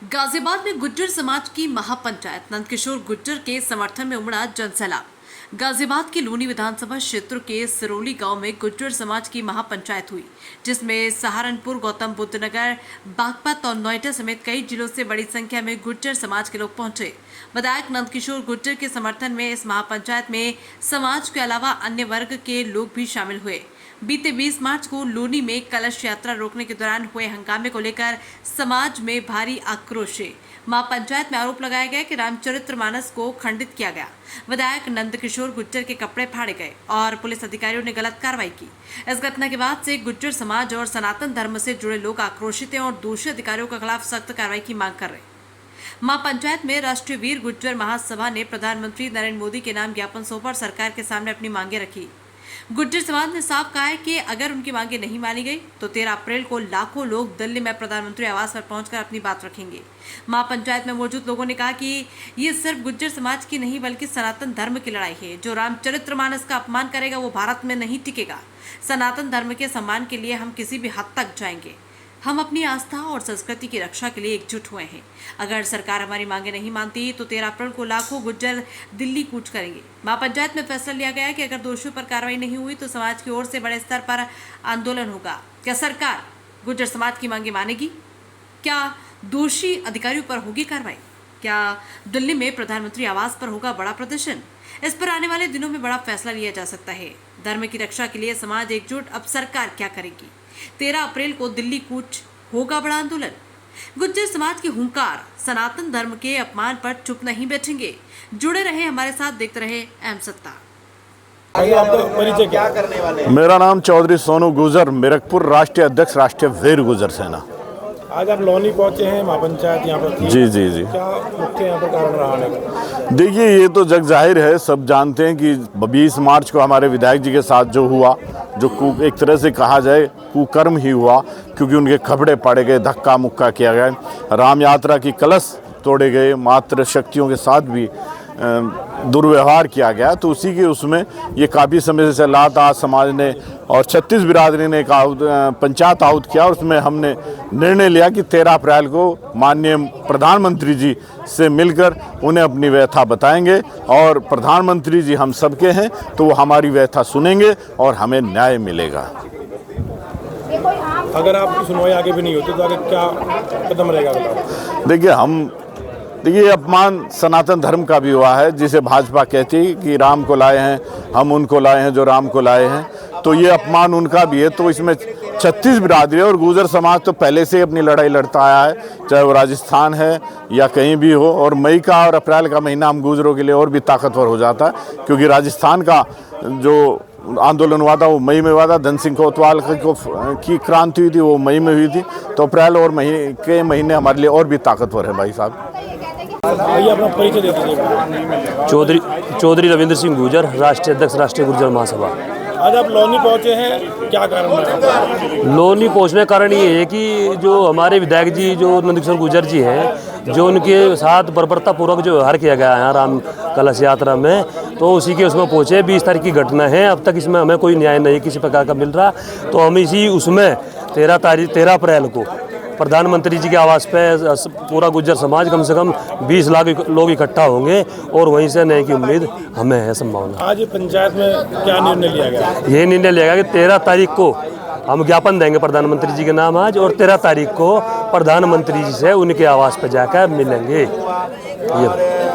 गाजियाबाद में गुज्जर समाज की महापंचायत नंदकिशोर गुज्जर के समर्थन में उमड़ा जनसैलाब। गाजियाबाद की लूनी विधानसभा क्षेत्र के सिरोली गांव में गुज्जर समाज की महापंचायत हुई, जिसमें सहारनपुर, गौतम बुद्ध नगर, बागपत और नोएडा समेत कई जिलों से बड़ी संख्या में गुज्जर समाज के लोग पहुंचे। विधायक नंदकिशोर गुज्जर के समर्थन में इस महापंचायत में समाज के अलावा अन्य वर्ग के लोग भी शामिल हुए। बीते 20 मार्च को लूनी में कलश यात्रा रोकने के दौरान हुए हंगामे को लेकर समाज में भारी आक्रोश है। महापंचायत में आरोप लगाया गया कि रामचरितमानस को खंडित किया गया। विधायक नंदकिशोर गुज्जर के कपड़े फाड़े गए और पुलिस अधिकारियों ने गलत कार्रवाई की। इस घटना के बाद से गुज्जर समाज और सनातन धर्म से जुड़े लोग आक्रोशित हैं और दोषी अधिकारियों के खिलाफ सख्त कार्रवाई की मांग कर रहे हैं। महापंचायत में राष्ट्रीय वीर गुज्जर महासभा ने प्रधानमंत्री नरेंद्र मोदी के नाम ज्ञापन सौंपा और सरकार के सामने अपनी मांगे रखी। गुज्जर समाज ने साफ कहा है कि अगर उनकी मांगे नहीं मानी गई तो 13 अप्रैल को लाखों लोग दिल्ली में प्रधानमंत्री आवास पर पहुंचकर अपनी बात रखेंगे। महापंचायत में मौजूद लोगों ने कहा कि ये सिर्फ गुज्जर समाज की नहीं बल्कि सनातन धर्म की लड़ाई है। जो रामचरितमानस का अपमान करेगा वो भारत में नहीं टिकेगा। सनातन धर्म के सम्मान के लिए हम किसी भी हद तक जाएंगे। हम अपनी आस्था और संस्कृति की रक्षा के लिए एकजुट हुए हैं। अगर सरकार हमारी मांगे नहीं मानती तो 13 अप्रैल को लाखों गुज्जर दिल्ली कूच करेंगे। महापंचायत में फैसला लिया गया कि अगर दोषियों पर कार्रवाई नहीं हुई तो समाज की ओर से बड़े स्तर पर आंदोलन होगा। क्या सरकार गुज्जर समाज की मांगे मानेगी? क्या दोषी अधिकारियों पर होगी कार्रवाई? क्या दिल्ली में प्रधानमंत्री आवास पर होगा बड़ा प्रदर्शन? इस पर आने वाले दिनों में बड़ा फैसला लिया जा सकता है। धर्म की रक्षा के लिए समाज एकजुट। अब सरकार क्या करेगी? 13 अप्रैल को दिल्ली कूच होगा बड़ा आंदोलन। गुज्जर समाज की हुंकार सनातन धर्म के अपमान पर चुप नहीं बैठेंगे। जुड़े रहे हमारे साथ, देखते रहे अहम सत्ता। क्या करने वाले? मेरा नाम चौधरी सोनू गुजर, मिरकपुर, राष्ट्रीय अध्यक्ष, राष्ट्रीय वीर गुजर सेना। आज आप लौनी पहुंचे हैं, महापंचायत यहाँ पर थी। जी। क्या मुख्य यहाँ पर कारण रहा आने का? देखिए, ये तो जग जाहिर है, सब जानते हैं कि 20 मार्च को हमारे विधायक जी के साथ जो हुआ, जो एक तरह से कहा जाए कुकर्म ही हुआ, क्योंकि उनके कपड़े पाड़े गए, धक्का मुक्का किया गया, राम यात्रा की कलश तोड़े गए, मातृ शक्तियों के साथ भी दुर्व्यवहार किया गया। तो उसी के उसमें ये काफ़ी समय से चला था। समाज ने और 36 बिरादरी ने एक पंचायत आहूत किया और उसमें हमने निर्णय लिया कि 13 अप्रैल को माननीय प्रधानमंत्री जी से मिलकर उन्हें अपनी व्यथा बताएंगे और प्रधानमंत्री जी हम सबके हैं तो वो हमारी व्यथा सुनेंगे और हमें न्याय मिलेगा। अगर आपकी सुनवाई आगे भी नहीं होती तो आगे क्या कदम रहेगा? देखिए, अपमान सनातन धर्म का भी हुआ है, जिसे भाजपा कहती है कि राम को लाए हैं, हम उनको लाए हैं जो राम को लाए हैं, तो ये अपमान उनका भी है। तो इसमें 36 बिरादरी और गुर्जर समाज तो पहले से ही अपनी लड़ाई लड़ता आया है, चाहे वो राजस्थान है या कहीं भी हो। और मई का और अप्रैल का महीना हम गुर्जरों के लिए और भी ताकतवर हो जाता है, क्योंकि राजस्थान का जो आंदोलन हुआ था वो मई में हुआ था। धन सिंह कोतवाल की क्रांति हुई थी, वो मई में हुई थी। तो अप्रैल और मई के महीने हमारे लिए और भी ताकतवर है। भाई साहब, अपना परिचय दे दीजिए। चौधरी रविंद्र सिंह गुजर, राष्ट्रीय अध्यक्ष, राष्ट्रीय गुर्जर महासभा। आज आप लौनी पहुंचे हैं, क्या कारण है? लौनी पहुंचने का कारण ये है कि जो हमारे विधायक जी जो नंदकिशोर गुजर जी हैं, जो उनके साथ बर्बरतापूर्वक जो व्यवहार किया गया है राम कलश यात्रा में, तो उसी के उसमें पहुंचे। 20 तारीख की घटना है, अब तक इसमें हमें कोई न्याय नहीं किसी प्रकार का मिल रहा। तो हम इसी उसमें 13 अप्रैल को प्रधानमंत्री जी के आवास पे पूरा गुज्जर समाज कम से कम 20 लाख लोग इकट्ठा होंगे और वहीं से न्याय की उम्मीद हमें है, संभावना। आज पंचायत में क्या निर्णय लिया गया? ये निर्णय लिया गया कि 13 तारीख को हम ज्ञापन देंगे प्रधानमंत्री जी के नाम आज, और 13 तारीख को प्रधानमंत्री जी से उनके आवास पर जाकर मिलेंगे। ये